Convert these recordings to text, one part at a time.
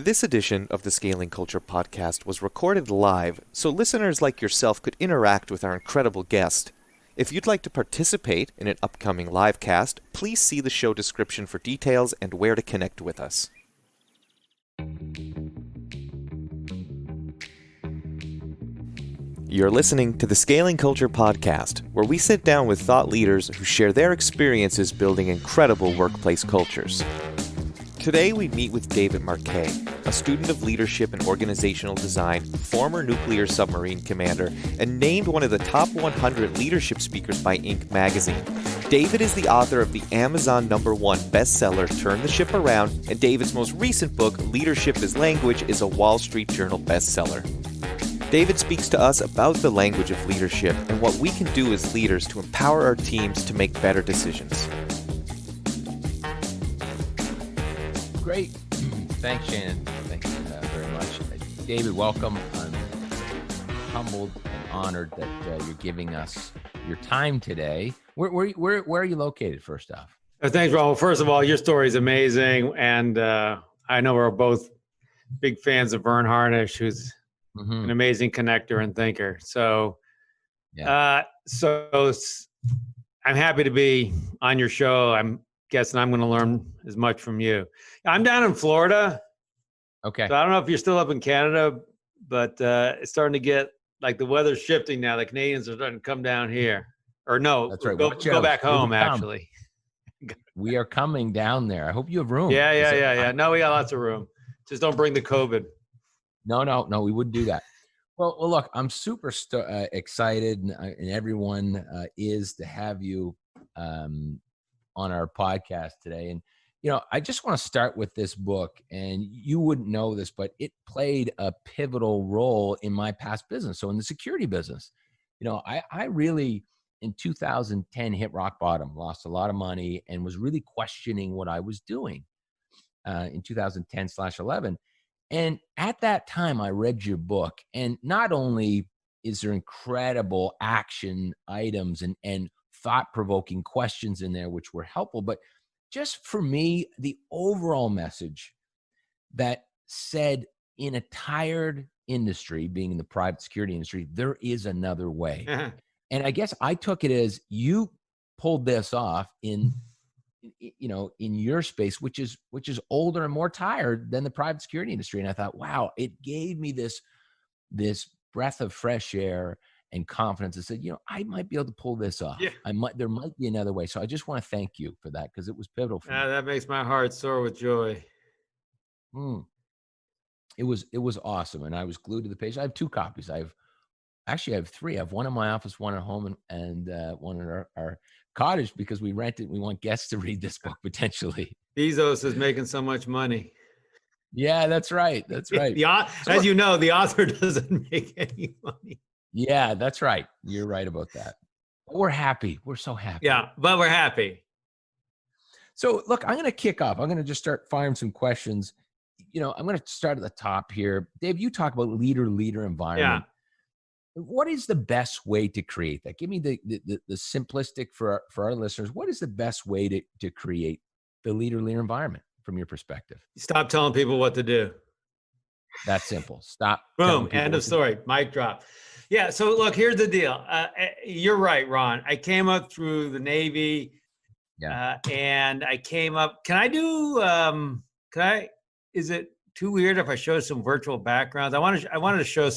This edition of the Scaling Culture podcast was recorded live so listeners like yourself could interact with our incredible guest. If you'd like to participate in an upcoming live cast, please see the show description for details and where to connect with us. You're listening to the Scaling Culture podcast, where we sit down with thought leaders who share their experiences building incredible workplace cultures. Today we meet with David Marquet, a student of leadership and organizational design, former nuclear submarine commander, and named one of the top 100 leadership speakers by Inc. magazine. David is the author of the Amazon #1 bestseller, Turn the Ship Around, and David's most recent book, Leadership as Language, is a Wall Street Journal bestseller. David speaks to us about the language of leadership and what we can do as leaders to empower our teams to make better decisions. Great. Thanks, Shannon. Thanks very much. David, welcome. I'm humbled and honored that you're giving us your time today. Where are you located, first off? Thanks, Ron. Well, first of all, your story is amazing. And I know we're both big fans of Vern Harnish, who's an amazing connector and thinker. So, so I'm happy to be on your show. I'm guessing I'm going to learn as much from you. I'm down in Florida. Okay. So I don't know if you're still up in Canada, but it's starting to get like the weather's shifting now. The Canadians are starting to come down here. Or no, that's right. Go back home, actually. We are coming down there. I hope you have room. Yeah. No, we got lots of room. Just don't bring the COVID. No, we wouldn't do that. Well, look, I'm super excited, and everyone is to have you on our podcast today. And, you know, I just want to start with this book, and you wouldn't know this, but it played a pivotal role in my past business. So in the security business, you know, I really, in 2010, hit rock bottom, lost a lot of money, and was really questioning what I was doing in 2010/11. And at that time, I read your book, and not only is there incredible action items and thought-provoking questions in there, which were helpful, but just for me, the overall message that said in a tired industry, being in the private security industry, there is another way. And I guess I took it as you pulled this off in your space, which is older and more tired than the private security industry. And I thought, wow, it gave me this breath of fresh air and confidence. I said, I might be able to pull this off. Yeah. There might be another way. So I just want to thank you for that, because it was pivotal for me. That makes my heart soar with joy. It was awesome. And I was glued to the page. I have 2 copies. I have 3. I have one in my office, one at home, and one in our cottage, because we rent it. We want guests to read this book potentially. Bezos is making so much money. Yeah, that's right. As you know, the author doesn't make any money. Yeah, that's right. You're right about that. But we're happy. We're so happy. Yeah, but we're happy. So look, I'm going to kick off. I'm going to just start firing some questions. I'm going to start at the top here. Dave, you talk about leader environment. Yeah. What is the best way to create that? Give me the simplistic for our listeners. What is the best way to create the leader environment from your perspective? Stop telling people what to do. That's simple. Stop. Boom. End of story. Mic drop. Yeah. So look, here's the deal. You're right, Ron. I came up through the Navy. Yeah. And I came up. Can I do? Is it too weird if I show some virtual backgrounds? I wanted to show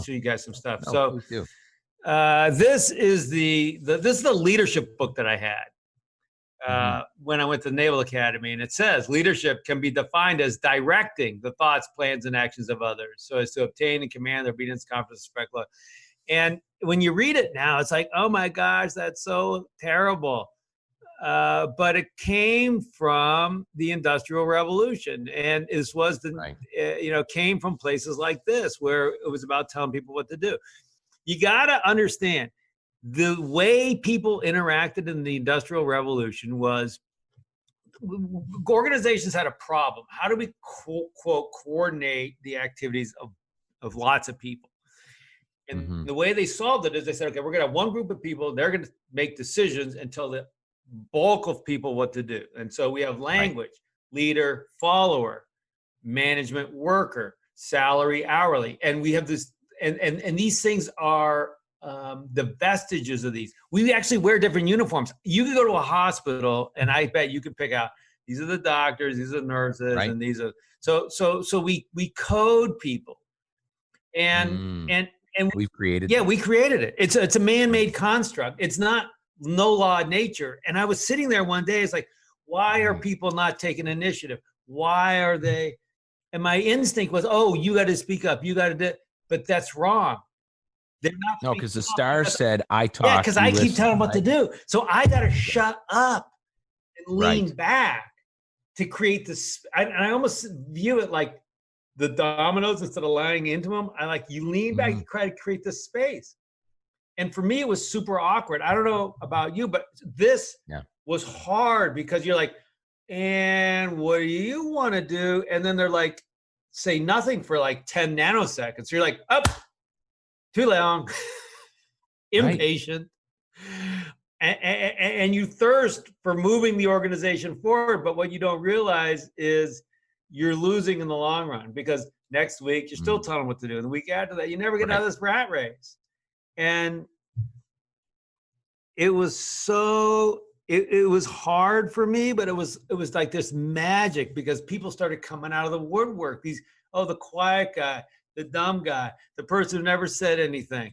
you guys some stuff. No, so this is the leadership book that I had when I went to the Naval Academy, and it says leadership can be defined as directing the thoughts, plans, and actions of others, so as to obtain and command their obedience, confidence, respect, love. And when you read it now, it's like, oh my gosh, that's so terrible. But it came from the Industrial Revolution, and this was came from places like this, where it was about telling people what to do. You got to understand the way people interacted in the Industrial Revolution was organizations had a problem. How do we quote coordinate the activities of lots of people? And the way they solved it is they said, okay, we're going to have one group of people. They're going to make decisions and tell the bulk of people what to do. And so we have language, leader, follower. management worker, salary hourly. And we have this, and these things are the vestiges of these. We actually wear different uniforms. You could go to a hospital and I bet you could pick out, these are the doctors, these are the nurses, Right. and these are, so we code people. And we've created. Yeah, we created it. It's a man-made construct. It's not no law of nature. And I was sitting there one day, it's like, why are people not taking initiative? Why are they? And my instinct was, oh, you got to speak up. You got to do it. But that's wrong. They're not. No, because the star said, I talk. Yeah, because I keep telling them what to do. So I got to shut up and lean back to create this. I almost view it like the dominoes instead of lying into them. I like, you lean back to try to create this space. And for me, it was super awkward. I don't know about you, but this was hard because you're like, and what do you want to do? And then they're like, say nothing for like 10 nanoseconds. So you're like, up, too long, impatient. And you thirst for moving the organization forward. But what you don't realize is you're losing in the long run, because next week you're still telling them what to do. And the week after that, you never get out of this rat race. And it was so, it was hard for me, but it was like this magic, because people started coming out of the woodwork. These, the quiet guy, the dumb guy, the person who never said anything.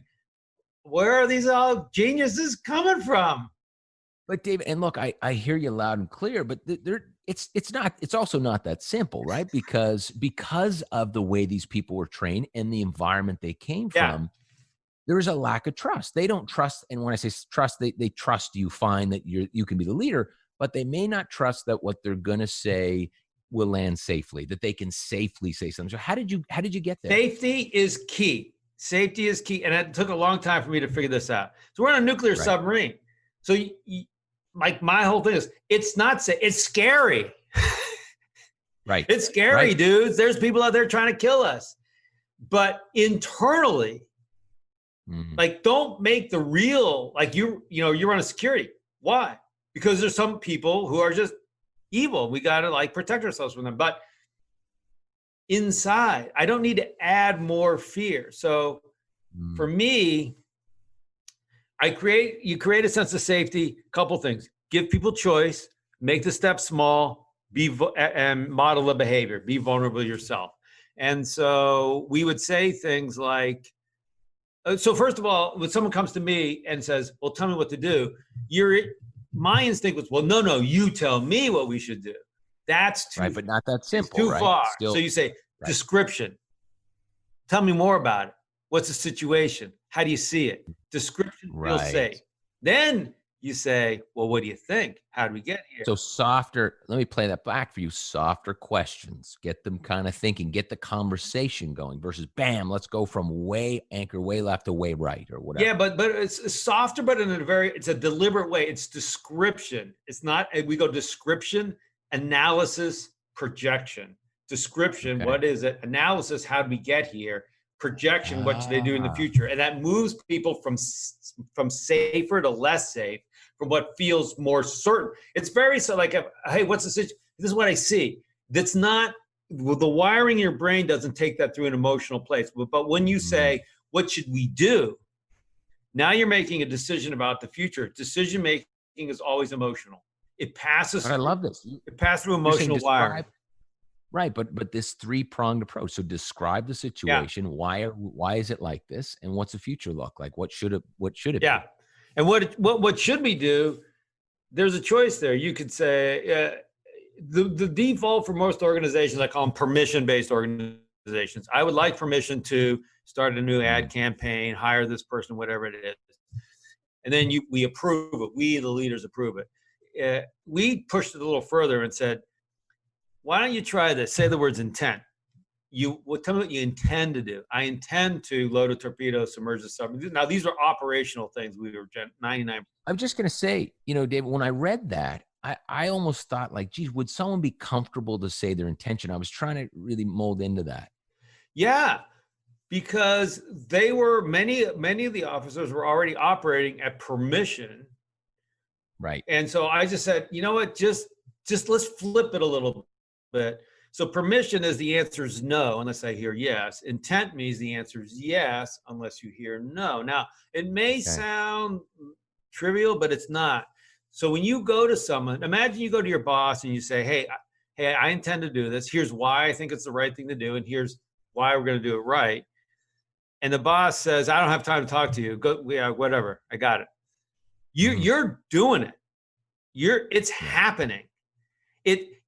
Where are these all geniuses coming from? But David, and look, I hear you loud and clear, but it's also not that simple, right? Because of the way these people were trained and the environment they came from, there is a lack of trust. They don't trust. And when I say trust, they trust you fine that you can be the leader, but they may not trust that what they're going to say will land safely, that they can safely say something. So how did you get there? Safety is key. Safety is key. And it took a long time for me to figure this out. So we're on a nuclear submarine. So like my whole thing is, it's not safe. It's scary. Right. It's scary, dudes. There's people out there trying to kill us. But internally, like, don't make the real, like you run a security. Why? Because there's some people who are just evil. We got to like protect ourselves from them. But inside, I don't need to add more fear. So for me, you create a sense of safety. Couple things: give people choice, make the steps small, and model the behavior. Be vulnerable yourself. And so we would say things like, so first of all, when someone comes to me and says, well, tell me what to do, my instinct was, well, no, you tell me what we should do. That's too, but not that simple. Too far. Still, so you say, description. Tell me more about it. What's the situation? How do you see it? Description feels safe. Then you say, well, what do you think? How do we get here? So softer, let me play that back for you. Softer questions, get them kind of thinking, get the conversation going versus bam, let's go from way left to way right or whatever. Yeah, but it's softer, but it's a deliberate way. It's description. It's not, we go description, analysis, projection. Description, what is it? Analysis, how did we get here? Projection, what should they do in the future? And that moves people from safer to less safe, from what feels more certain. It's very like, hey, what's the situation? This is what I see. That's not, the wiring in your brain doesn't take that through an emotional place. But when you say, what should we do? Now you're making a decision about the future. Decision making is always emotional. It passes. I love this. It passes through emotional wiring. Right, but this three-pronged approach. So describe the situation. Why is it like this? And what's the future look like? What should it be? And what should we do? There's a choice there. You could say the default for most organizations, I call them permission-based organizations. I would like permission to start a new ad campaign, hire this person, whatever it is. And then we approve it. We, the leaders, approve it. We pushed it a little further and said, why don't you try this? Say the words intent. Tell me what you intend to do. I intend to load a torpedo, submerge the submarine. Now, these are operational things. We were 99. I'm just going to say, David, when I read that, I almost thought like, geez, would someone be comfortable to say their intention? I was trying to really mold into that. Yeah, because many of the officers were already operating at permission. Right. And so I just said, you know what, just let's flip it a little bit. So permission is the answer is no, unless I hear yes. Intent means the answer is yes, unless you hear no. Now, it may sound trivial, but it's not. So when you go to someone, imagine you go to your boss and you say, hey, I intend to do this. Here's why I think it's the right thing to do. And here's why we're going to do it right. And the boss says, I don't have time to talk to you. Go, yeah, whatever. I got it. You're doing it. It's happening.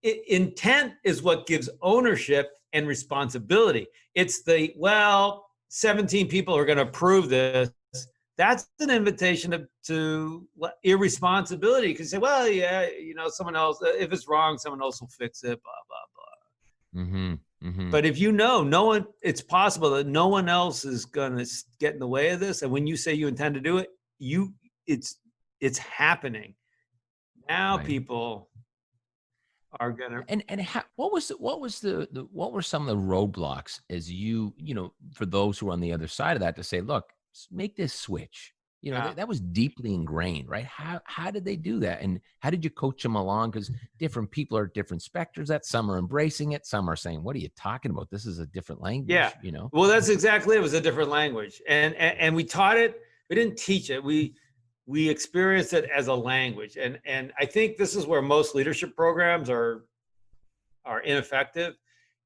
Intent is what gives ownership and responsibility. It's 17 people are going to approve this. That's an invitation to irresponsibility. You can say, well, yeah, someone else, if it's wrong, someone else will fix it, blah, blah, blah. But if it's possible that no one else is going to get in the way of this. And when you say you intend to do it, it's happening. Now people are gonna what were some of the roadblocks as for those who are on the other side of that to say, look, make this switch. That was deeply ingrained, right? How did they do that, and how did you coach them along? Because different people are at different spectrums. That some are embracing it, some are saying, "What are you talking about? This is a different language." Yeah, Well, that's exactly it. It was a different language, and we taught it. We didn't teach it. We experienced it as a language, and I think this is where most leadership programs are ineffective.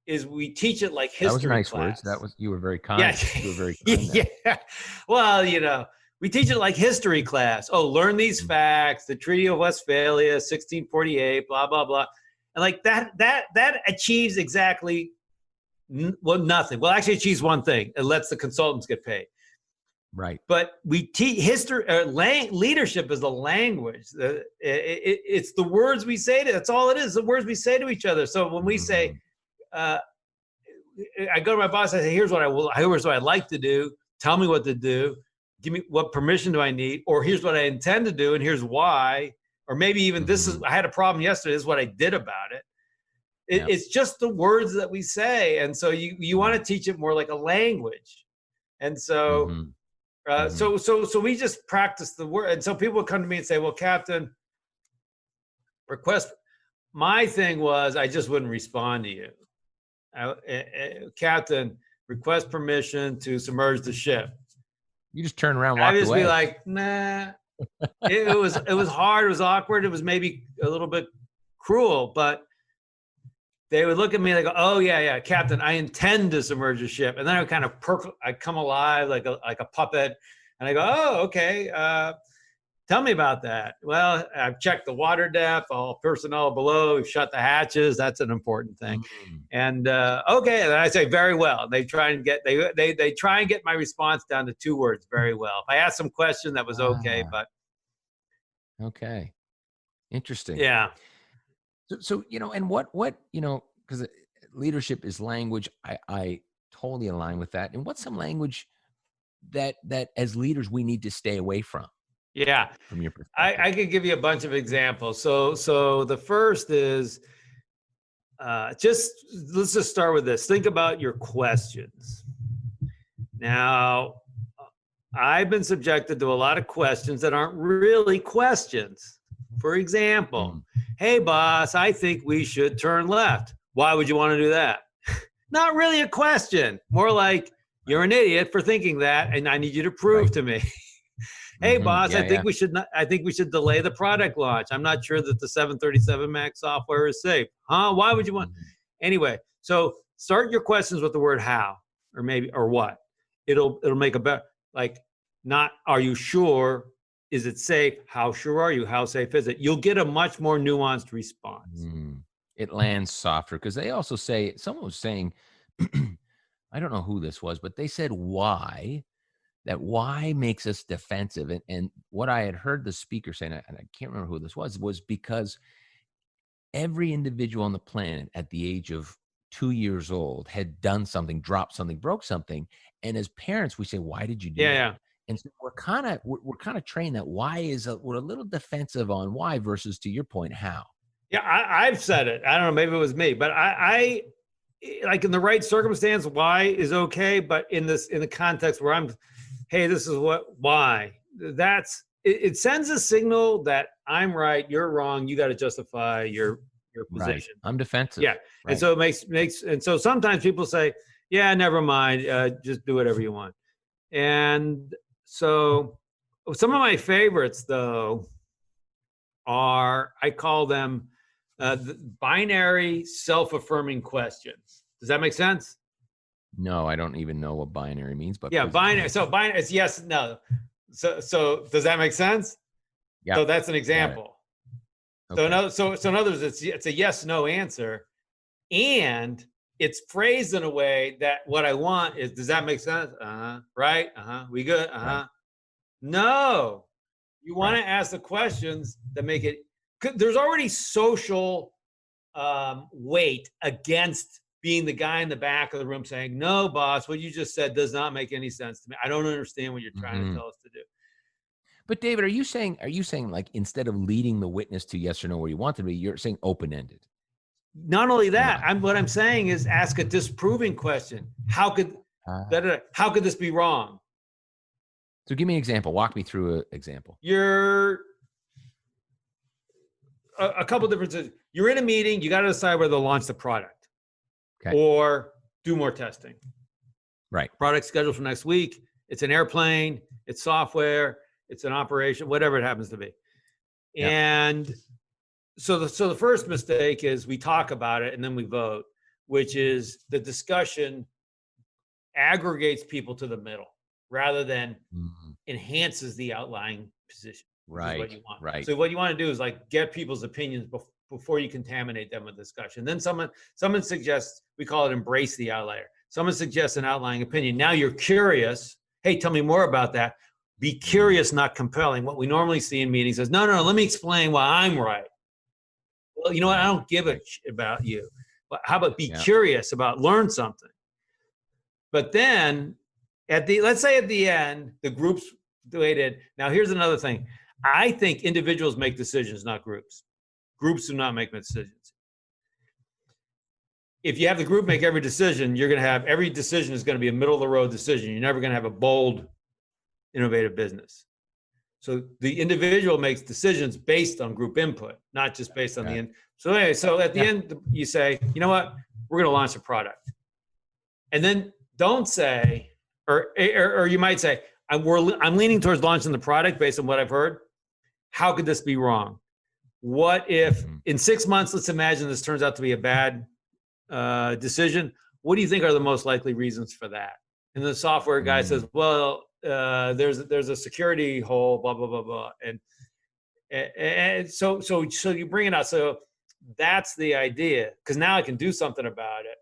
Is we teach it like history. That was nice class. words. You were very kind. Yeah. You were very kind. Yeah. Well, we teach it like history class. Oh, learn these facts. The Treaty of Westphalia, 1648, blah blah blah, and like that achieves exactly nothing. Well, actually, achieves one thing. It lets the consultants get paid. Right. But we teach history. Leadership is the language. It's the words we say to. That's all it is. The words we say to each other. So when we say, I go to my boss. I say, here's what I'd like to do. Tell me what to do. Give me what permission do I need? Or here's what I intend to do, and here's why. Or maybe even I had a problem yesterday. This is what I did about it. It's just the words that we say, and so you want to teach it more like a language, and so. So we just practice the word. And so people would come to me and say, well, Captain, my thing was, I just wouldn't respond to you. Captain, request permission to submerge the ship. You just turn around and walk away. I just be like, nah. It was hard. It was awkward. It was maybe a little bit cruel, but they would look at me and they go, oh, yeah, Captain, I intend to submerge the ship. And then I would kind of I'd come alive like a puppet. And I go, oh, okay. Tell me about that. Well, I've checked the water depth, all personnel below. We've shut the hatches. That's an important thing. And okay. And then I say, very well. They try and get my response down to 2 words, very well. If I asked some question, that was okay. But okay. Interesting. Yeah. So and what because leadership is language. I totally align with that. And what's some language that as leaders we need to stay away from? Yeah, from your perspective. I could give you a bunch of examples. So the first is let's just start with this. Think about your questions. Now, I've been subjected to a lot of questions that aren't really questions. For example, hey, boss, I think we should turn left. Why would you want to do that? Not really a question. More like, you're an idiot for thinking that, and I need you to prove to me. Hey, boss, I think we should delay the product launch. I'm not sure that the 737 MAX software is safe. Huh? Why would you want? Anyway, so start your questions with the word how, or what. It'll make a better, like, not, are you sure? Is it safe? How sure are you? How safe is it? You'll get a much more nuanced response. It lands softer, because they also say, someone was saying, I don't know who this was, but they said why makes us defensive. And what I had heard the speaker say, and I can't remember who this was because every individual on the planet at the age of 2 years old had done something, dropped something, broke something. And as parents, we say, why did you do that? Yeah. And so we're kind of trained that we're a little defensive on why versus, to your point, how. Yeah, I've said it. I don't know, maybe it was me, but I like, in the right circumstance, why is okay. But in the context where hey, this is why. It sends a signal that I'm right, you're wrong. You got to justify your your Right. position. I'm defensive. Yeah. Right. And so it makes, and so sometimes people say, yeah, never mind. Just do whatever you want. And so some of my favorites though are, I call them the binary self-affirming questions. Does that make sense? No, I don't even know what binary means, but Yeah. please Binary. explain. So binary is yes, no. So does that make sense? Yeah. So that's an Got it. example. Okay. So in other words, it's a yes, no answer. And it's phrased in a way that what I want is, does that make sense? Right? We good? Right. No, you want Right. to ask the questions that make it, there's already social weight against being the guy in the back of the room saying, no, boss, what you just said does not make any sense to me. I don't understand what you're trying to Mhm. tell us to do. But David, are you saying like instead of leading the witness to yes or no where you want to be, you're saying open-ended? Not only Or that, not? what I'm saying is ask a disproving question. How could this be wrong? So give me an example. Walk me through an example. You're a couple differences. You're in a meeting, you got to decide whether to launch the product Okay. or do more testing. Right. Product scheduled for next week. It's an airplane, it's software, it's an operation, whatever it happens to be. Yeah. And so the first mistake is we talk about it and then we vote, which is the discussion aggregates people to the middle rather than Mhm. enhances the outlying position. Which is what you Right. want. Right. So what you want to do is like get people's opinions before you contaminate them with discussion. Then someone suggests, we call it embrace the outlier. Someone suggests an outlying opinion. Now you're curious. Hey, tell me more about that. Be curious, not compelling. What we normally see in meetings is, no, let me explain why I'm right. Well, you know what? I don't give a shit about you. But how about be curious about, learn something. But then let's say at the end, the groups waited. Now here's another thing. I think individuals make decisions, not groups. Groups do not make decisions. If you have the group make every decision, you're going to have, every decision is going to be a middle of the road decision. You're never going to have a bold, innovative business. So the individual makes decisions based on group input, not just based on the end. So anyway, so at the end, you say, you know what? We're going to launch a product. And then don't say, or you might say, I'm leaning towards launching the product based on what I've heard. How could this be wrong? What if in 6 months, let's imagine this turns out to be a bad decision. What do you think are the most likely reasons for that? And the software guy says, well, there's a security hole, blah, blah, blah, blah. And so you bring it out. So that's the idea, because now I can do something about it.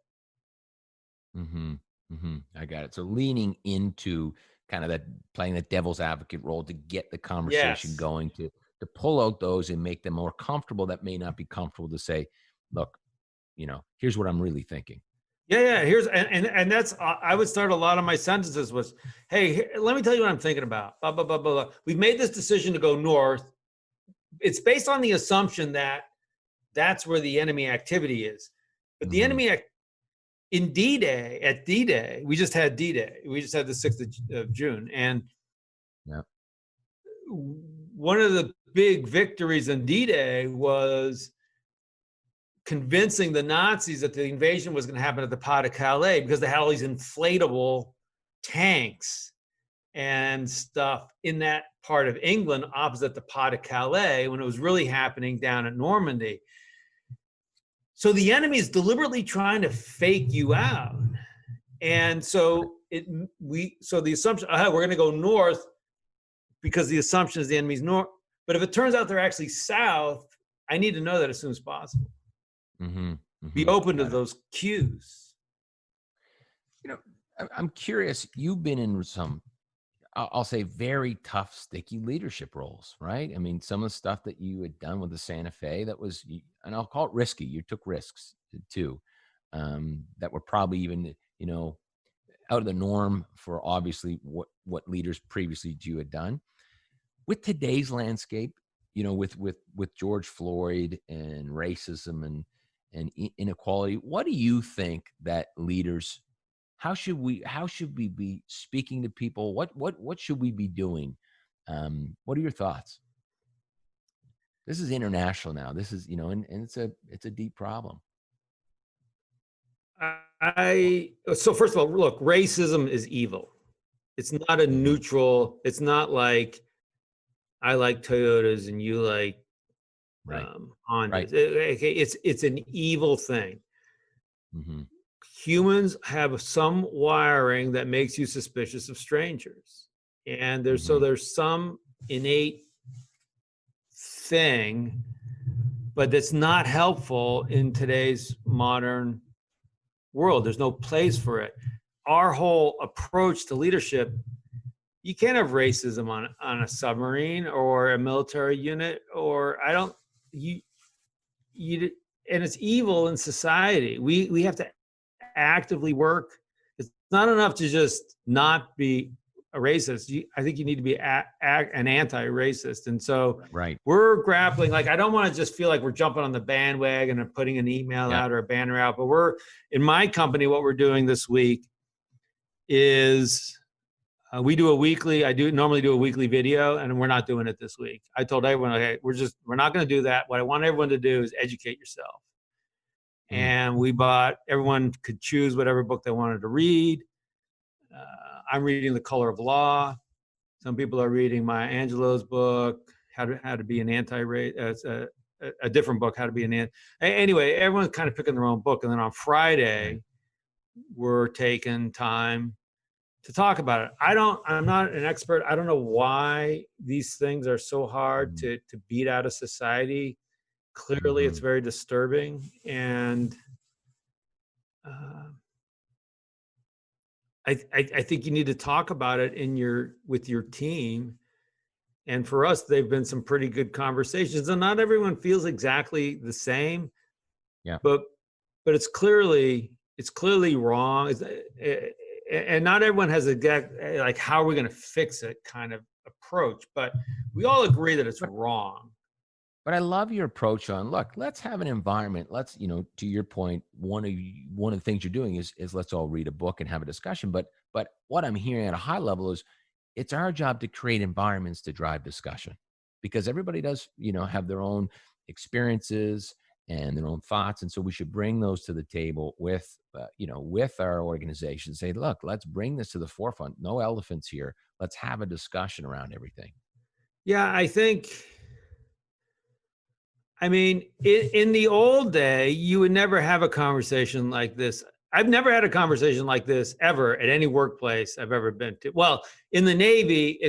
I got it. So leaning into kind of that, playing the devil's advocate role to get the conversation going, to pull out those and make them more comfortable that may not be comfortable to say, look, here's what I'm really thinking. Yeah. Here's, and that's, I would start a lot of my sentences was, hey, let me tell you what I'm thinking about. Blah, blah, blah, blah, blah. We've made this decision to go north. It's based on the assumption that that's where the enemy activity is. But the enemy in D-Day, we just had D-Day. We just had the 6th of June. And one of the big victories in D-Day was convincing the Nazis that the invasion was going to happen at the Pas de Calais, because they had all these inflatable tanks and stuff in that part of England opposite the Pas de Calais, when it was really happening down at Normandy. So the enemy is deliberately trying to fake you out. And so the assumption, we're going to go north because the assumption is the enemy's north. But if it turns out they're actually south, I need to know that as soon as possible. Be open to those cues. I'm curious, you've been in some, I'll say, very tough, sticky leadership roles, right? I mean, some of the stuff that you had done with the Santa Fe, that was, and I'll call it risky. You took risks too, that were probably even, out of the norm for obviously what leaders previously you had done. With today's landscape, with George Floyd and racism and inequality, what do you think that leaders, how should we be speaking to people? What should we be doing? What are your thoughts? This is international now. This is, and it's a deep problem. So first of all, look, racism is evil. It's not a neutral. It's not like I like Toyotas and you like Hondas. Right. It's an evil thing. Mm-hmm. Humans have some wiring that makes you suspicious of strangers, and there's some innate thing, but that's not helpful in today's modern world. There's no place for it. Our whole approach to leadership, you can't have racism on a submarine or a military unit, or and it's evil in society. We have to actively work. It's not enough to just not be a racist. I think you need to be an anti-racist. And so we're grappling, like, I don't want to just feel like we're jumping on the bandwagon and putting an email out or a banner out, but in my company, what we're doing this week is we do a weekly, normally do a weekly video, and we're not doing it this week. I told everyone, okay, we're not going to do that. What I want everyone to do is educate yourself. And everyone could choose whatever book they wanted to read. I'm reading The Color of Law. Some people are reading Maya Angelou's book, How to Be an Anti-Racist, a different book, How to Be an Anti. Anyway, everyone's kind of picking their own book. And then on Friday, we're taking time to talk about it. I'm not an expert. I don't know why these things are so hard to beat out of society. Clearly, it's very disturbing. And I think you need to talk about it with your team. And for us, they've been some pretty good conversations. And not everyone feels exactly the same. Yeah. But it's clearly wrong. And not everyone has like, how are we going to fix it kind of approach. But we all agree that it's wrong. But I love your approach on, look, let's have an environment. Let's, to your point, one of the things you're doing is let's all read a book and have a discussion. But what I'm hearing at a high level is it's our job to create environments to drive discussion, because everybody does, have their own experiences and their own thoughts. And so we should bring those to the table with our organization. Say, look, let's bring this to the forefront. No elephants here. Let's have a discussion around everything. Yeah, I mean, in the old day, you would never have a conversation like this. I've never had a conversation like this ever at any workplace I've ever been to. Well, in the Navy,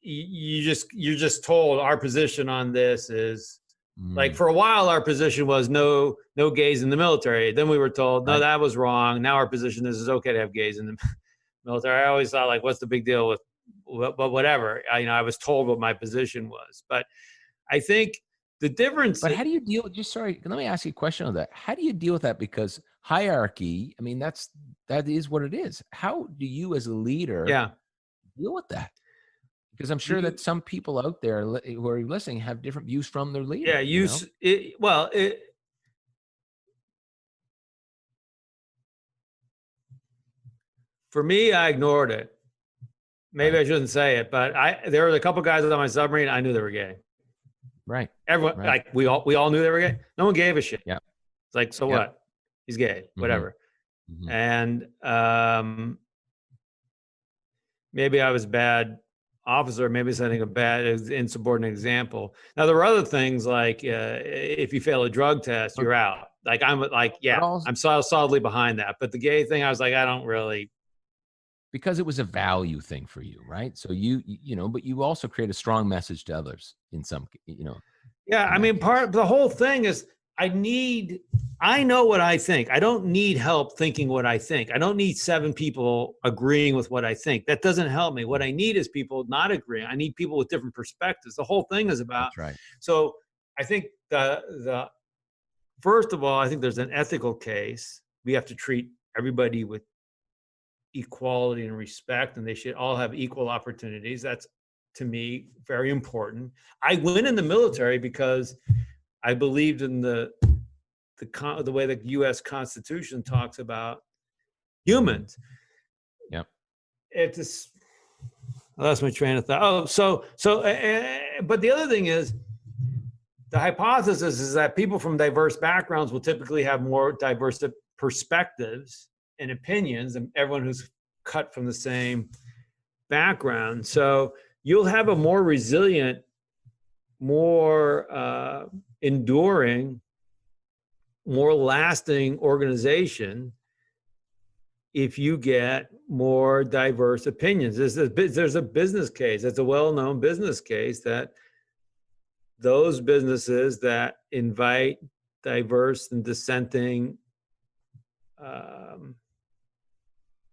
you're just told our position on this is like, for a while, our position was no gays in the military. Then we were told, no, that was wrong. Now our position is it's okay to have gays in the military. I always thought, like, what's the big deal with, but whatever. I was told what my position was. But I think the difference. But how do you deal? Let me ask you a question on that. How do you deal with that? Because hierarchy, I mean, that is what it is. How do you, as a leader, deal with that? Because I'm sure that some people out there who are listening have different views from their leader. Yeah, for me, I ignored it. Maybe I shouldn't say it, but there were a couple guys on my submarine. I knew they were gay. Right. Everyone, like, we all knew they were gay. No one gave a shit. Yeah. It's like, so what? He's gay, whatever. And maybe I was a bad officer, maybe setting a bad insubordinate example. Now, there were other things like if you fail a drug test, you're out. Like, I'm solidly behind that. But the gay thing, I was like, I don't really. Because it was a value thing for you, right? So but you also create a strong message to others in some, Yeah, I mean, the whole thing is I know what I think. I don't need help thinking what I think. I don't need 7 people agreeing with what I think. That doesn't help me. What I need is people not agreeing. I need people with different perspectives. The whole thing is about. That's right. So I think the first of all, I think there's an ethical case. We have to treat everybody with equality and respect, and they should all have equal opportunities. That's, to me, very important. I went in the military because I believed in the way the U.S. Constitution talks about humans. Yep. I lost my train of thought. But the other thing is, the hypothesis is that people from diverse backgrounds will typically have more diverse perspectives and opinions than everyone who's cut from the same background. So you'll have a more resilient, more enduring, more lasting organization if you get more diverse opinions. There's a business case. It's a well-known business case that those businesses that invite diverse and dissenting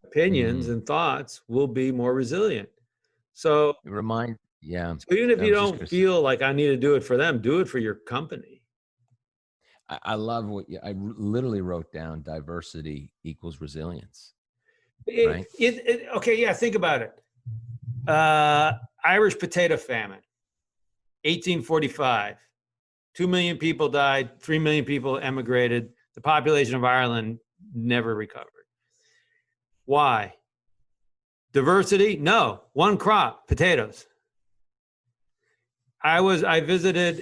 opinions and thoughts will be more resilient. So yeah. So even if you don't feel like I need to do it for them, do it for your company. I love I literally wrote down: diversity equals resilience. Right? Okay, yeah, think about it. Irish potato famine, 1845. 2 million people died, 3 million people emigrated. The population of Ireland never recovered. Why? Diversity? No. One crop, potatoes. I visited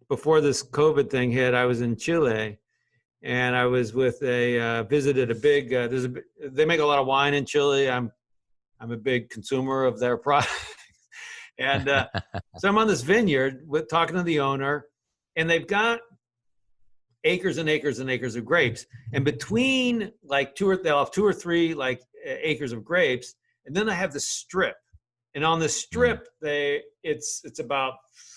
before this COVID thing hit, I was in Chile, and I was with visited a big, they make a lot of wine in Chile. I'm a big consumer of their product. And so I'm on this vineyard talking to the owner, and they've got acres and acres and acres of grapes. And between they'll have 2 or 3 acres of grapes. And then I have the strip. And on the strip, it's about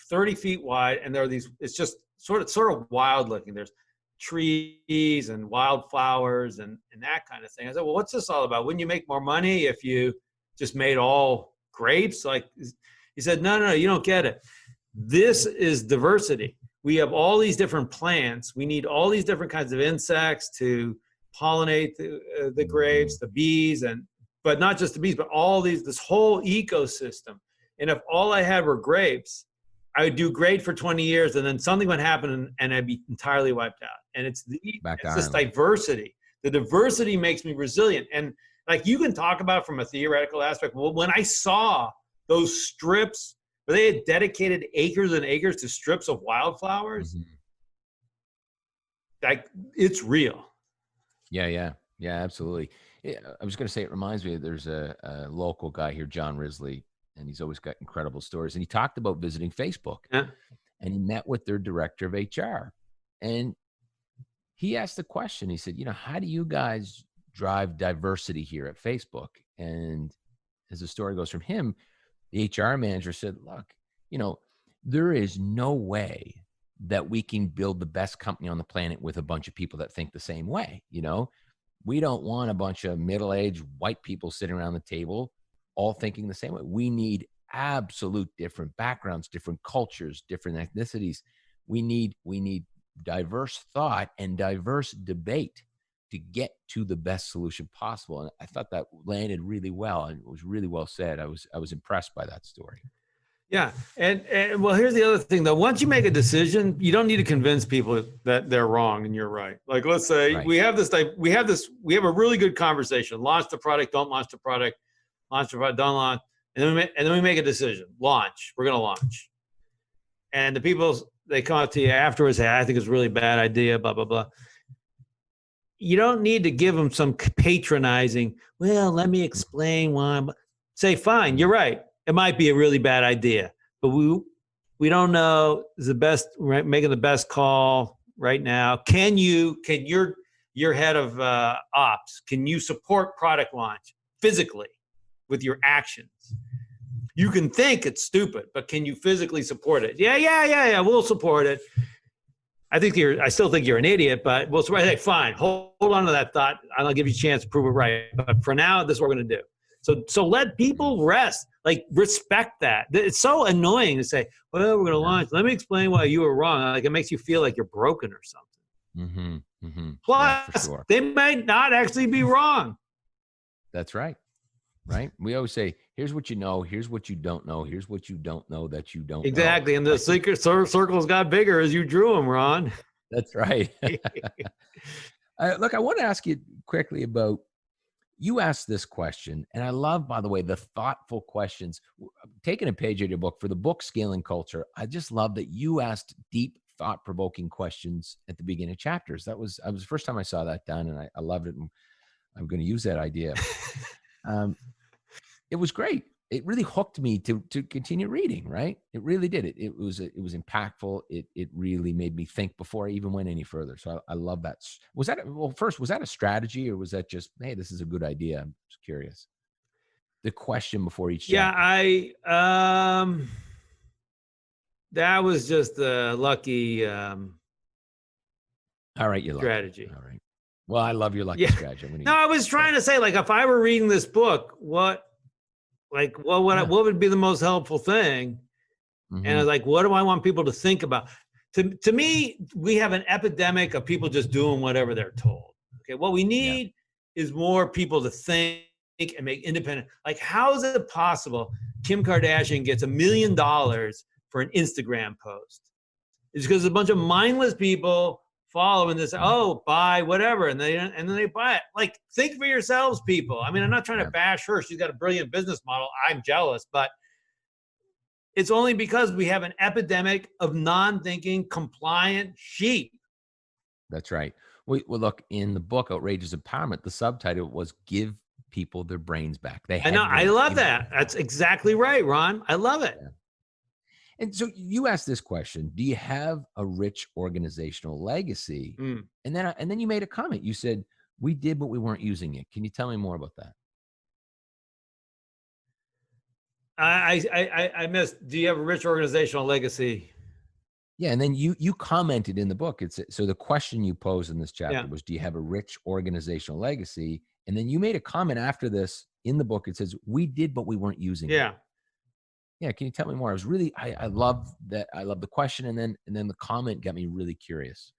30 feet wide, and there are these. It's just sort of wild looking. There's trees and wildflowers and that kind of thing. I said, well, what's this all about? Wouldn't you make more money if you just made all grapes? He said, no, you don't get it. This is diversity. We have all these different plants. We need all these different kinds of insects to pollinate the grapes, the bees, but not just the bees, but this whole ecosystem. And if all I had were grapes, I would do great for 20 years, and then something would happen and I'd be entirely wiped out. And it's this diversity. The diversity makes me resilient. And you can talk about it from a theoretical aspect. Well, when I saw those strips where they had dedicated acres and acres to strips of wildflowers, it's real. Yeah, absolutely. I was going to say, it reminds me, there's a local guy here, John Risley, and he's always got incredible stories. And he talked about visiting Facebook, and he met with their director of HR. And he asked the question, he said, how do you guys drive diversity here at Facebook? And as the story goes from him, the HR manager said, look, there is no way that we can build the best company on the planet with a bunch of people that think the same way. We don't want a bunch of middle-aged white people sitting around the table all thinking the same way. We need absolute different backgrounds, different cultures, different ethnicities. We need diverse thought and diverse debate to get to the best solution possible. And I thought that landed really well, and it was really well said. I was impressed by that story. Yeah. And well, here's the other thing though. Once you make a decision, you don't need to convince people that they're wrong and you're right. Let's say we have a really good conversation. Launch the product, don't launch the product, launch the product, don't launch. And then we make a decision. Launch. We're going to launch. And the people, they come up to you afterwards, say, I think it's a really bad idea, blah, blah, blah. You don't need to give them some patronizing, well, let me explain why. Say, fine, you're right. It might be a really bad idea, but we don't know is the best, right, making the best call right now. Can your head of ops, can you support product launch physically with your actions? You can think it's stupid, but can you physically support it? Yeah, we'll support it. I still think you're an idiot, but we'll support it. Hey, fine, hold on to that thought. I'll give you a chance to prove it right. But for now, this is what we're going to do. So let people rest, respect that. It's so annoying to say, well, we're going to launch. Let me explain why you were wrong. It makes you feel like you're broken or something. Plus, they might not actually be wrong. That's right. Right. We always say, here's what you know. Here's what you don't know. Here's what you don't know that you don't know. Exactly. And the secret circles got bigger as you drew them, Ron. That's right. Look, I want to ask you quickly about, you asked this question, and I love, by the way, the thoughtful questions. Taking a page out of your book for the book Scaling Culture, I just love that you asked deep, thought-provoking questions at the beginning of chapters. That was the first time I saw that done, and I loved it. And I'm going to use that idea. It was great. It really hooked me to continue reading. Right? It really did. It was impactful. It really made me think before I even went any further. So I love that. Was that a strategy, or was that just, hey, this is a good idea? I'm just curious. The question before each chapter. Yeah, that was just a lucky All right, you're lucky. strategy. All right. Well, I love your lucky strategy. No, I was trying to say, like, if I were reading this book, what would be the most helpful thing? Mm-hmm. And I was like, what do I want people to think about? To me, we have an epidemic of people just doing whatever they're told. Okay, what we need is more people to think and make independent. Like, how is it possible Kim Kardashian gets $1 million for an Instagram post? It's because a bunch of mindless people follow and they say, oh, buy whatever, and then they buy it. Like, think for yourselves, people. I mean, I'm not trying to bash her. She's got a brilliant business model. I'm jealous, but it's only because we have an epidemic of non-thinking, compliant sheep. That's right. Well, look, in the book Outrageous Empowerment, the subtitle was "Give People Their Brains Back." I know. I love that. That's exactly right, Ron. I love it. Yeah. And so you asked this question: do you have a rich organizational legacy? And then you made a comment. You said, "We did, but we weren't using it." Can you tell me more about that? I missed. Do you have a rich organizational legacy? Yeah, and then you commented in the book. So the question you posed in this chapter was, "Do you have a rich organizational legacy?" And then you made a comment after this in the book. It says, "We did, but we weren't using it." Yeah. Can you tell me more? I was really, I love that. I love the question. And then the comment got me really curious.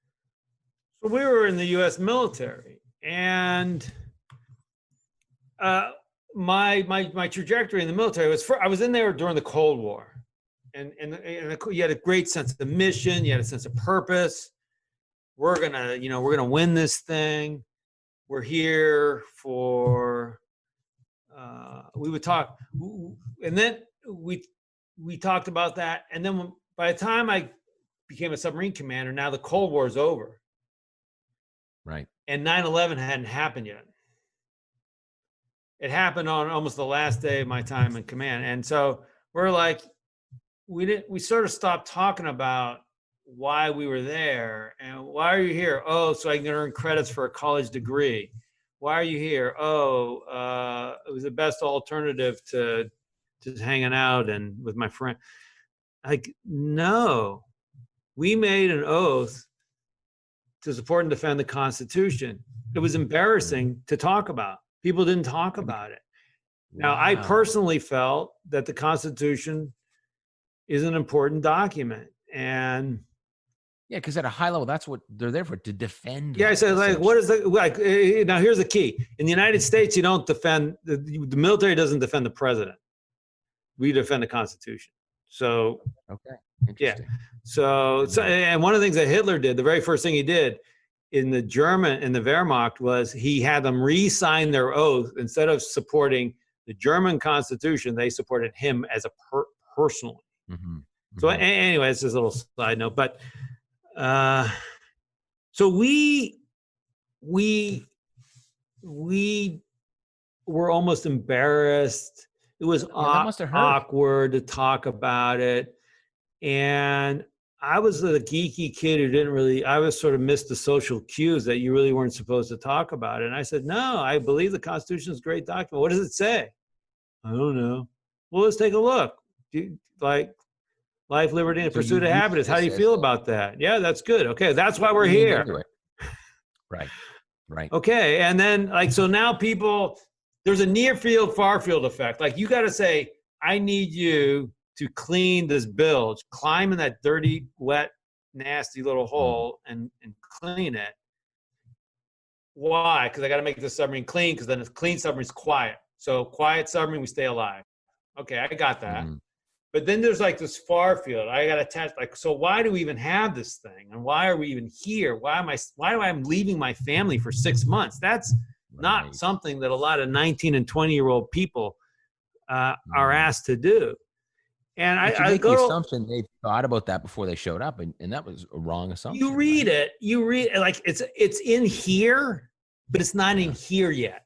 So we were in the U.S. military, and my trajectory in the military was I was in there during the Cold War, and you had a great sense of mission. You had a sense of purpose. We're gonna win this thing. We're here for. We would talk, and then we talked about that, and then by the time I became a submarine commander, now the Cold War is over. Right. And 9/11 hadn't happened yet. It happened on almost the last day of my time in command. And so we're like, we sort of stopped talking about why we were there and why are you here? Oh, so I can earn credits for a college degree. Why are you here? Oh, it was the best alternative to just hanging out and with my friend. Like, no, we made an oath to support and defend the Constitution. It was embarrassing to talk about. People didn't talk about it. Now, I personally felt that the Constitution is an important document. And yeah, because at a high level, that's what they're there for, to defend. Yeah, I said, like, what is the, like, now here's the key. In the United States, you don't defend, the military doesn't defend the president. We defend the Constitution. So, okay. Interesting. Yeah. So, and one of the things that Hitler did, the very first thing he did in the Wehrmacht was he had them re-sign their oath. Instead of supporting the German Constitution, they supported him as a personally. Mm-hmm. So anyway, it's just a little side note, but so we were almost embarrassed. It was awkward to talk about it. And I was a geeky kid who I was sort of missed the social cues that you really weren't supposed to talk about it. And I said, no, I believe the Constitution is a great document. What does it say? I don't know. Well, let's take a look. Like life, liberty, and pursuit of happiness. How do you feel about that? Yeah, that's good. Okay, that's why we're here. Right. Okay, and then so now there's a near field, far field effect. Like you got to say, I need you to clean this bilge, climb in that dirty, wet, nasty little hole and clean it. Why? Because I got to make the submarine clean, because then a clean submarine is quiet. So quiet submarine, we stay alive. Okay, I got that. Mm-hmm. But then there's like this far field. I got to test, so why do we even have this thing? And why are we even here? Why am I leaving my family for 6 months? That's not something that a lot of 19 and 20-year-old people are asked to do. And I I make go the assumption they thought about that before they showed up, and that was a wrong assumption. You read it like it's in here, but it's not in here yet.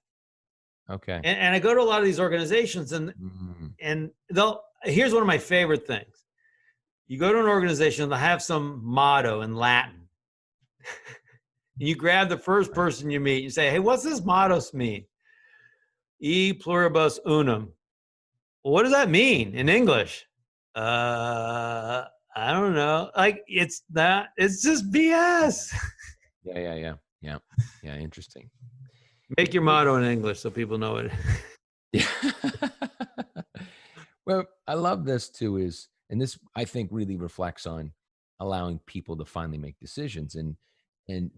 Okay. And I go to a lot of these organizations, and here's one of my favorite things. You go to an organization, they'll have some motto in Latin. And you grab the first person you meet, and you say, "Hey, what's this motto mean?" E pluribus unum. Well, what does that mean in English? I don't know. Like, it's just BS. Yeah. Interesting. Make your motto in English so people know it. Yeah. Well, I love this too and this I think really reflects on allowing people to finally make decisions and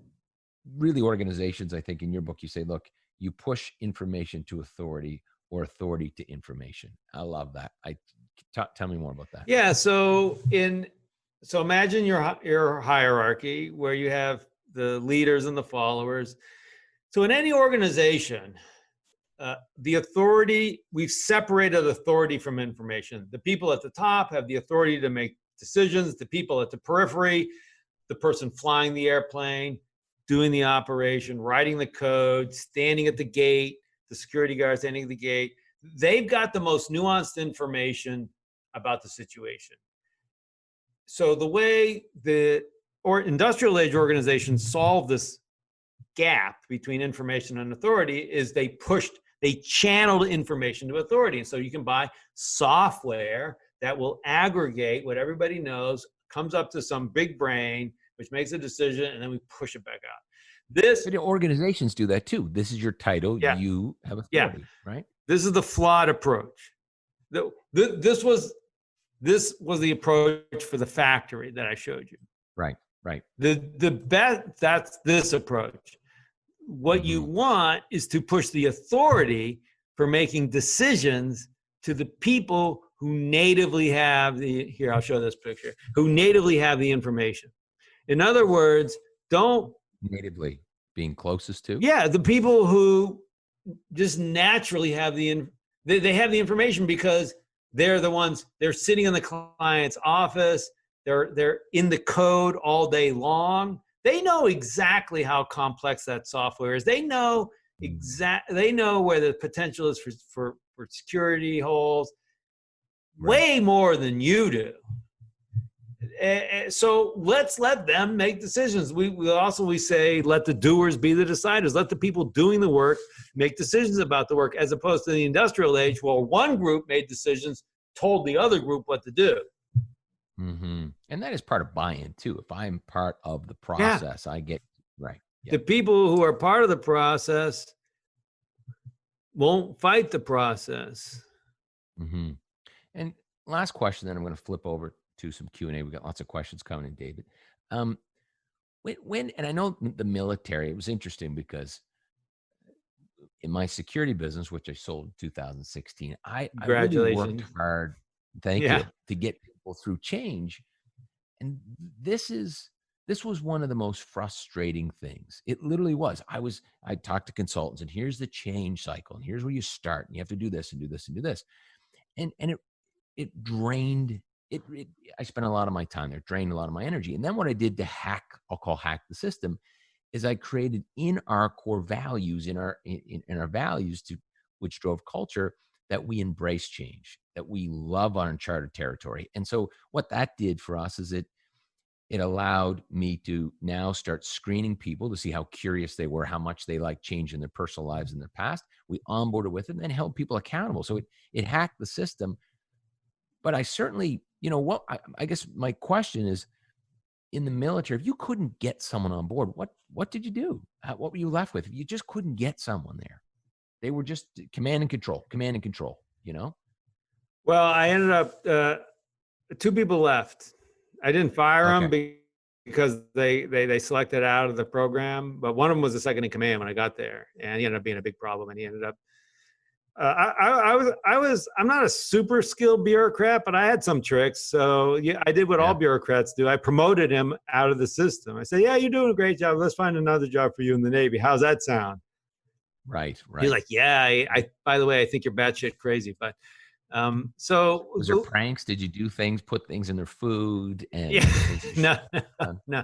really organizations. I think in your book, you say, look, you push information to authority or authority to information. I love that. Tell me more about that. Yeah. So imagine your hierarchy where you have the leaders and the followers. So in any organization, the authority, we've separated authority from information. The people at the top have the authority to make decisions. The people at the periphery, the person flying the airplane, doing the operation, writing the code, standing at the gate, the security guard standing at the gate, they've got the most nuanced information about the situation. So the way industrial age organizations solve this gap between information and authority is they channeled information to authority. And so you can buy software that will aggregate what everybody knows, comes up to some big brain, which makes a decision, and then we push it back out. But organizations do that too. This is your title. Yeah. You have authority, right? This is the flawed approach. This was the approach for the factory that I showed you. Right. The best, that's this approach. What you want is to push the authority for making decisions to the people who natively have here, I'll show this picture, who natively have the information. In other words, don't natively being closest to? Yeah, the people who just naturally have they have the information because they're the ones, they're sitting in the client's office, they're in the code all day long. They know exactly how complex that software is. They know where the potential is for security holes, way more than you do. So let's let them make decisions. We say let the doers be the deciders. Let the people doing the work make decisions about the work, as opposed to the industrial age where one group made decisions, told the other group what to do. Mm-hmm. And that is part of buy-in too. If I'm part of the process, I get right. Yeah. The people who are part of the process won't fight the process. Mm-hmm. And last question, then I'm going to flip over to some Q&A. We got lots of questions coming in, David. And I know the military, it was interesting because in my security business, which I sold in 2016, I really worked hard. Thank you, to get people through change. And this was one of the most frustrating things. It literally was. I talked to consultants, and here's the change cycle, and here's where you start, and you have to do this and do this and do this. And it drained it. I spent a lot of my time there, drained a lot of my energy. And then what I did to hack the system, is I created in our core values, in our values which drove culture, that we embrace change, that we love uncharted territory. And so what that did for us is it allowed me to now start screening people to see how curious they were, how much they like change in their personal lives in their past. We onboarded with it and then held people accountable. So it hacked the system. But I certainly, I guess my question is, in the military, if you couldn't get someone on board, what did you do? What were you left with? If you just couldn't get someone there, they were just command and control, Well, I ended up, 2 people left. I didn't fire them because they selected out of the program, but one of them was the second in command when I got there, and he ended up being a big problem. And he ended up, I'm not a super skilled bureaucrat, but I had some tricks. So yeah, I did what all bureaucrats do. I promoted him out of the system. I said, "Yeah, you're doing a great job. Let's find another job for you in the Navy. How's that sound?" Right. He's like, yeah, by the way, I think you're batshit crazy. But so Was there pranks? Did you do things, put things in their food and yeah, things you no, shouldn't have done? no.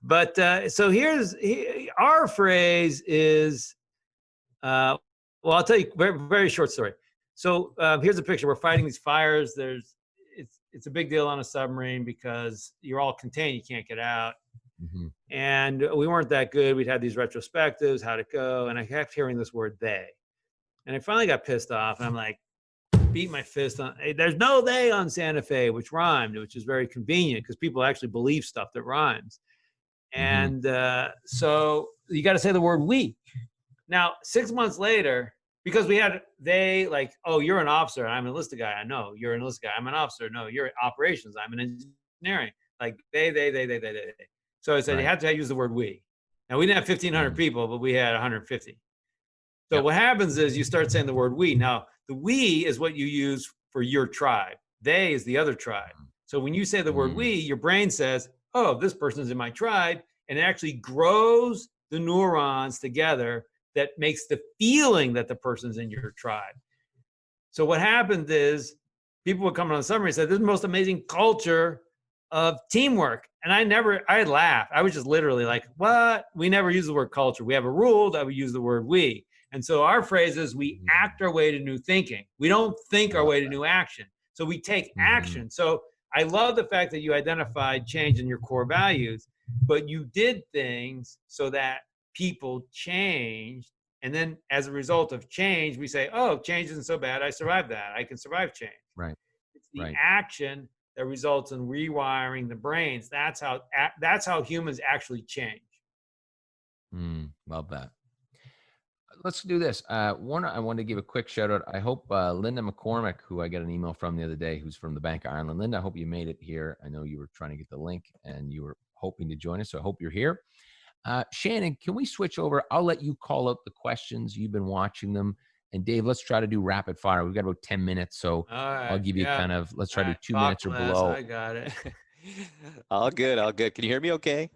But so our phrase is, well, I'll tell you a very, very short story. So here's a picture. We're fighting these fires. It's a big deal on a submarine because you're all contained. You can't get out. Mhm. And we weren't that good. We'd had these retrospectives, how'd it go? And I kept hearing this word they. And I finally got pissed off. And I'm like, beat my fist on, hey, there's no they on Santa Fe, which rhymed, which is very convenient because people actually believe stuff that rhymes. And so you got to say the word we. Now, 6 months later, because we had they like, oh, you're an officer, I'm an enlisted guy. I know you're an enlisted guy. I'm an officer. No, you're operations. I'm an engineering. Like they. So I said you Right. had to use the word we. Now we didn't have 1,500 people, but we had 150. So what happens is you start saying the word we. Now the we is what you use for your tribe. They is the other tribe. So when you say the word we, your brain says, oh, this person's in my tribe, and it actually grows the neurons together that makes the feeling that the person's in your tribe. So what happened is people would come on the summer and say, this is the most amazing culture of teamwork. And I laughed. I was just literally like, what? We never use the word culture. We have a rule that we use the word we. And so our phrase is we act our way to new thinking. We don't think our way to new action. So we take action. So I love the fact that you identified change in your core values, but you did things so that people changed. And then as a result of change, we say, oh, change isn't so bad. I survived that. I can survive change. Right. It's the action that results in rewiring the brains. That's how humans actually change. Love that. Let's do this. One, I want to give a quick shout out. I hope Linda McCormick, who I got an email from the other day, who's from the Bank of Ireland. Linda, I hope you made it here. I know you were trying to get the link and you were hoping to join us, so I hope you're here. Shannon, can we switch over? I'll let you call out the questions. You've been watching them. And Dave, let's try to do rapid fire. We've got about 10 minutes, so I'll give you let's try to do 2 minutes or below. I got it. All good, all good. Can you hear me okay?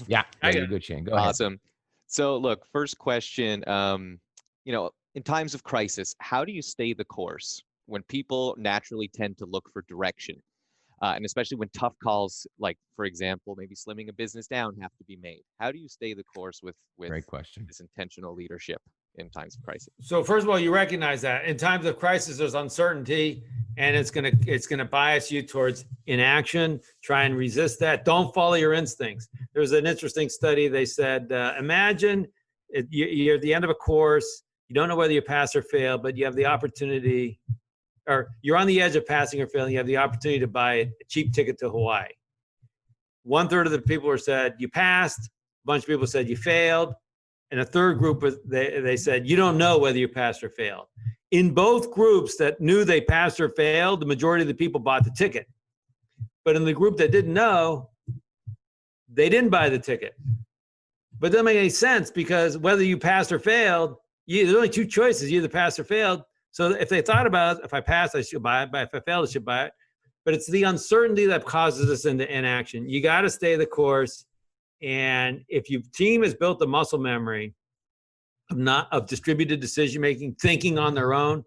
Yeah, you're good, Shane. Go ahead. Awesome. So look, first question, in times of crisis, how do you stay the course when people naturally tend to look for direction? And especially when tough calls, like, for example, maybe slimming a business down have to be made. How do you stay the course with Great question. this intentional leadership in times of crisis? So first of all, you recognize that in times of crisis, there's uncertainty, and it's gonna bias you towards inaction. Try and resist that. Don't follow your instincts. There was an interesting study. They said, imagine you're at the end of a course. You don't know whether you pass or fail, but you have the opportunity, or you're on the edge of passing or failing. You have the opportunity to buy a cheap ticket to Hawaii. 1/3 of the people were said you passed. A bunch of people said you failed. And a third group, they said, you don't know whether you passed or failed. In both groups that knew they passed or failed, the majority of the people bought the ticket. But in the group that didn't know, they didn't buy the ticket. But it doesn't make any sense, because whether you passed or failed, there's only two choices. You either passed or failed. So if they thought about it, if I passed, I should buy it. But if I failed, I should buy it. But it's the uncertainty that causes us into inaction. You got to stay the course. And if your team has built the muscle memory of distributed decision making, thinking on their own,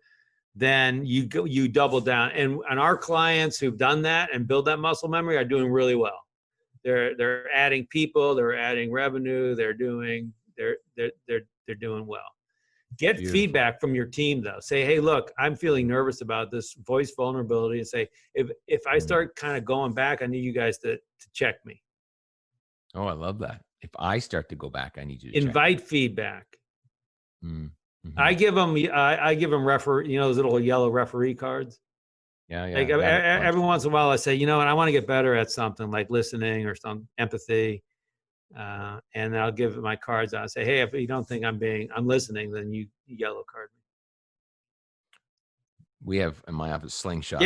then you double down. And our clients who've done that and build that muscle memory are doing really well. They're adding people, they're adding revenue, they're doing well. Get Beautiful. feedback from your team though. Say, hey, look, I'm feeling nervous about this. Voice vulnerability and say, if I start kind of going back, I need you guys to check me. Oh, I love that. If I start to go back, I need you to invite feedback. Mm-hmm. I give them referee, those little yellow referee cards. Yeah. Like every once in a while I say, and I want to get better at something like listening or some empathy. And I'll give my cards out and say, hey, if you don't think I'm listening, then you yellow card me. We have in my office slingshots.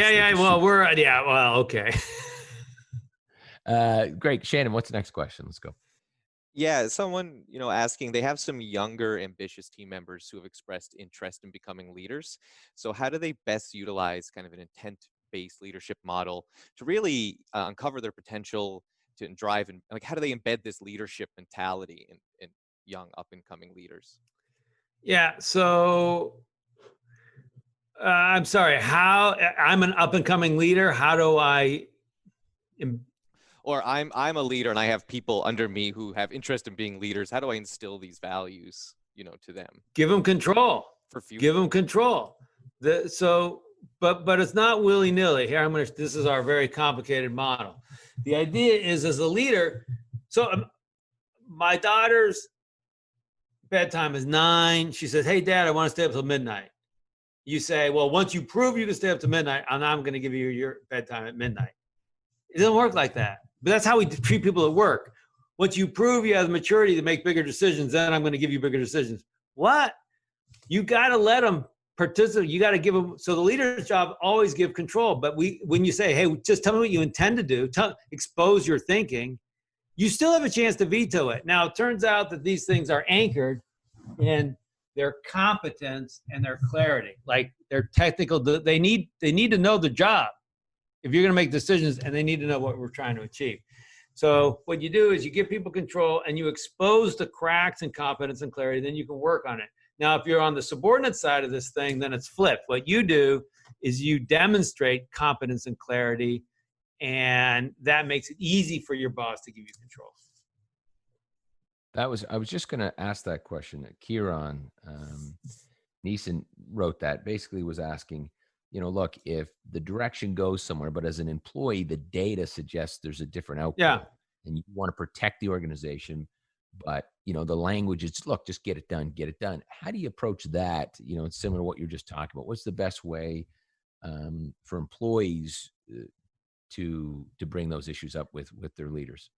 Okay. Great. Shannon, what's the next question? Let's go. Yeah, someone, asking, they have some younger, ambitious team members who have expressed interest in becoming leaders. So how do they best utilize kind of an intent-based leadership model to really uncover their potential to drive, and how do they embed this leadership mentality in young up-and-coming leaders? Yeah. So I'm sorry. How I'm an up and coming leader. How do I? Or I'm a leader and I have people under me who have interest in being leaders. How do I instill these values, to them Give them control. for future? Give them control. But it's not willy nilly. Here This is our very complicated model. The idea is, as a leader. So my daughter's bedtime is 9. She says, "Hey, Dad, I want to stay up till midnight." You say, "Well, once you prove you can stay up to midnight, and I'm going to give you your bedtime at midnight." It doesn't work like that. But that's how we treat people at work. Once you prove you have the maturity to make bigger decisions, then I'm going to give you bigger decisions. What? You got to let them participate. You got to give them. So the leader's job, always give control. But when you say, "Hey, just tell me what you intend to do," expose your thinking, you still have a chance to veto it. Now, it turns out that these things are anchored in their competence and their clarity, like their technical. They need to know the job if you're going to make decisions, and they need to know what we're trying to achieve. So what you do is you give people control and you expose the cracks in competence and clarity, then you can work on it. Now, if you're on the subordinate side of this thing, then it's flipped. What you do is you demonstrate competence and clarity, and that makes it easy for your boss to give you control. I was just going to ask that question. Kieran Neeson wrote that, basically was asking, look, if the direction goes somewhere, but as an employee, the data suggests there's a different outcome. Yeah. And you want to protect the organization, but the language is, look, just get it done. How do you approach that? It's similar to what you're just talking about. What's the best way for employees to bring those issues up with their leaders?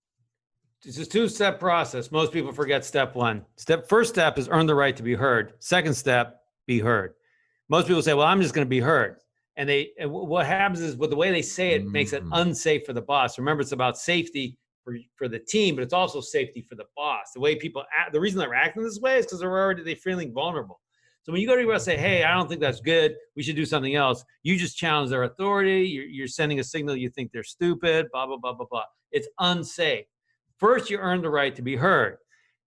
It's a 2-step process. Most people forget step 1. First step is earn the right to be heard. Second step, be heard. Most people say, "Well, I'm just going to be heard." And what happens is, with the way they say it, makes it unsafe for the boss. Remember, it's about safety for the team, but it's also safety for the boss. The way people act, the reason they're acting this way is because they're feeling vulnerable. So when you go to your boss and say, "Hey, I don't think that's good. We should do something else," you just challenge their authority. You're sending a signal you think they're stupid. Blah blah blah blah blah. It's unsafe. First, you earn the right to be heard.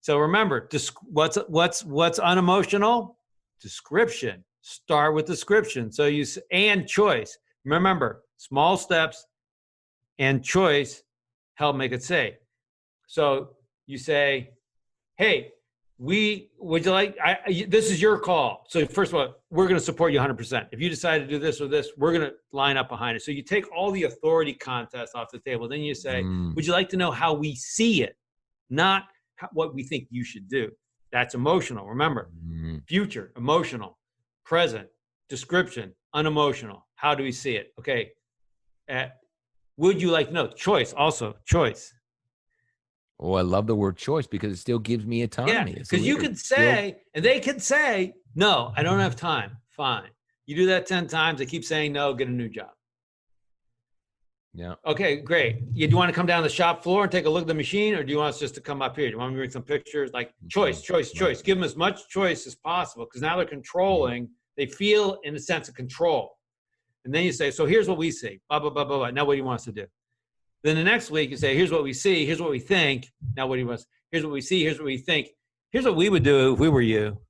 So remember, what's unemotional? Description. Start with description. So and choice. Remember, small steps and choice help make it safe. So you say, "Hey, would you like? This is your call. So first of all, we're going to support you 100%. If you decide to do this or this, we're going to line up behind it." So you take all the authority contests off the table. Then you say, "Would you like to know how we see it, not what we think you should do?" That's emotional. Remember, future, emotional, present, description, unemotional. How do we see it? Okay. Would you like to know? Choice, also choice. Oh, I love the word choice because it still gives me autonomy. Yeah, because you could say, and they could say, "No, I don't have time." Fine. You do that 10 times. They keep saying no, get a new job. Yeah. Okay, great. Do you want to come down the shop floor and take a look at the machine, or do you want us just to come up here? Do you want me to bring some pictures? Like choice. Give them as much choice as possible, because now they're controlling. They feel in a sense of control. And then you say, "So here's what we see. Blah, blah, blah, blah, blah. Now what do you want us to do?" Then the next week you say, "Here's what we see. Here's what we think. Now what do you want us? Here's what we see. Here's what we think. Here's what we would do if we were you.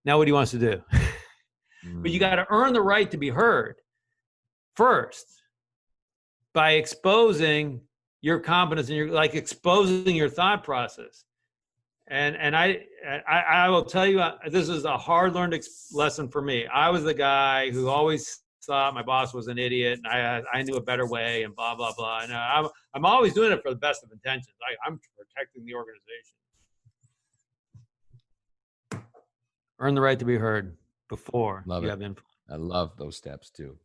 Now what do you want us to do?" But you got to earn the right to be heard first by exposing your competence and exposing your thought process. And I will tell you, this is a hard learned lesson for me. I was the guy who always thought my boss was an idiot, and I knew a better way, and blah blah blah. And I'm always doing it for the best of intentions. I'm protecting the organization. Earn the right to be heard before you have influence. I love those steps too.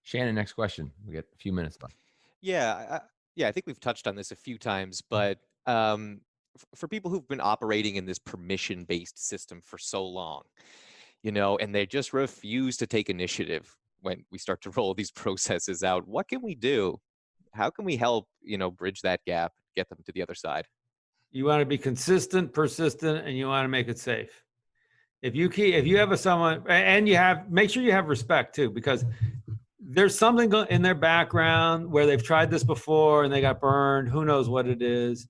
Shannon, next question. We got a few minutes left. Yeah, I think we've touched on this a few times, but for people who've been operating in this permission-based system for so long, and they just refuse to take initiative when we start to roll these processes out, what can we do? How can we help, bridge that gap, get them to the other side? You want to be consistent, persistent, and you want to make it safe. If you have someone, and make sure you have respect too, because there's something in their background where they've tried this before and they got burned. Who knows what it is?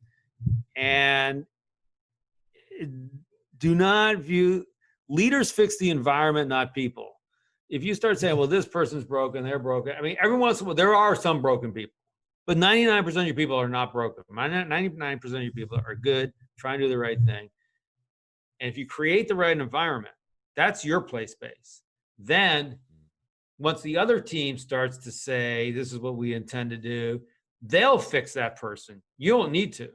And do not view Leaders fix the environment, not people. If you start saying, well, this person's broken, they're broken. I mean, every once in a while, there are some broken people, but 99% of your people are not broken. 99% of your people are good, trying to do the right thing. And if you create the right environment, that's your play space. Then once the other team starts to say, this is what we intend to do, they'll fix that person. You don't need to.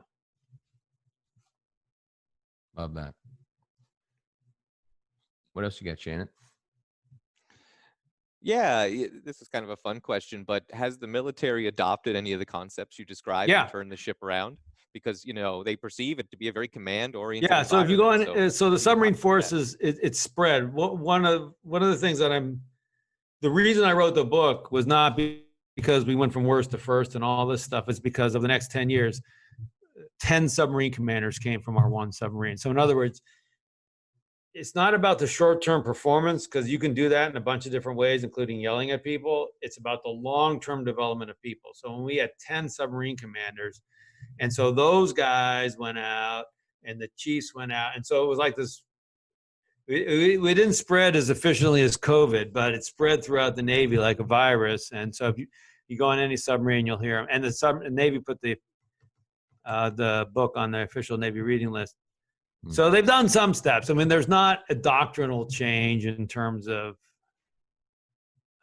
Love that. What else you got, Shannon? Yeah, this is kind of a fun question, but has the military adopted any of the concepts you described Yeah. and turned the ship around? Because, they perceive it to be a very command-oriented Yeah, so if you go in, so the submarine Yeah. forces, it's spread. One of the things that the reason I wrote the book was not because we went from worst to first and all this stuff. It's because of the next 10 years, 10 submarine commanders came from our one submarine. So in other words, it's not about the short-term performance, because you can do that in a bunch of different ways, including yelling at people. It's about the long-term development of people. So when we had 10 submarine commanders, and so those guys went out and the chiefs went out. And so it was like this, we didn't spread as efficiently as COVID, but it spread throughout the Navy like a virus. And so if you go on any submarine, you'll hear them. And the Navy put the book on the official Navy reading list. So they've done some steps. I mean, there's not a doctrinal change in terms of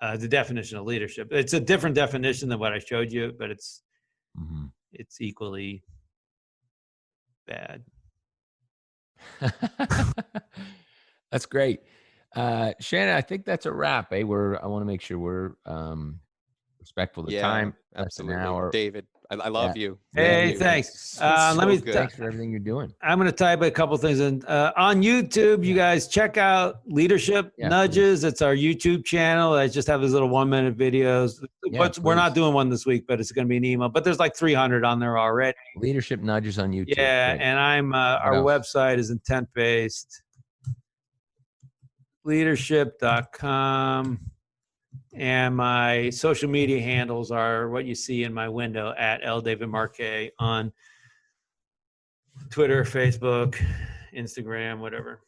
the definition of leadership. It's a different definition than what I showed you, but it's equally bad. That's great. Shannon, I think that's a wrap. I want to make sure we're respectful of the time. Absolutely. An hour. David, I love you. Hey, thanks. Thanks for everything you're doing. I'm going to type a couple things in. On YouTube, you guys check out Leadership Nudges. It's our YouTube channel. I just have these little 1-minute videos. We're not doing one this week, but it's going to be an email. But there's like 300 on there already. Leadership Nudges on YouTube. Yeah, great. And I'm our website is intent-based. Leadership.com. And my social media handles are what you see in my window at @LDavidMarquet on Twitter, Facebook, Instagram, whatever.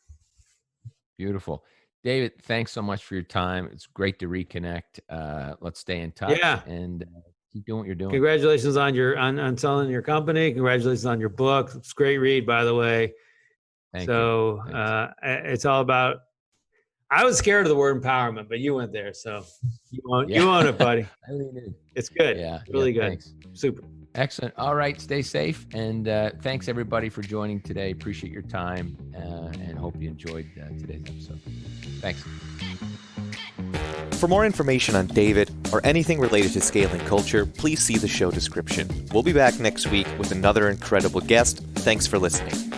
Beautiful. David, thanks so much for your time. It's great to reconnect. Let's stay in touch. Yeah. And keep doing what you're doing. Congratulations on on selling your company. Congratulations on your book. It's a great read, by the way. Thank you. It's all about, I was scared of the word empowerment, but you went there. So you own it, buddy. I really did. It's good. Yeah. Really good. Thanks. Super. Excellent. All right. Stay safe. And thanks everybody for joining today. Appreciate your time and hope you enjoyed today's episode. Thanks. For more information on David or anything related to scaling culture, please see the show description. We'll be back next week with another incredible guest. Thanks for listening.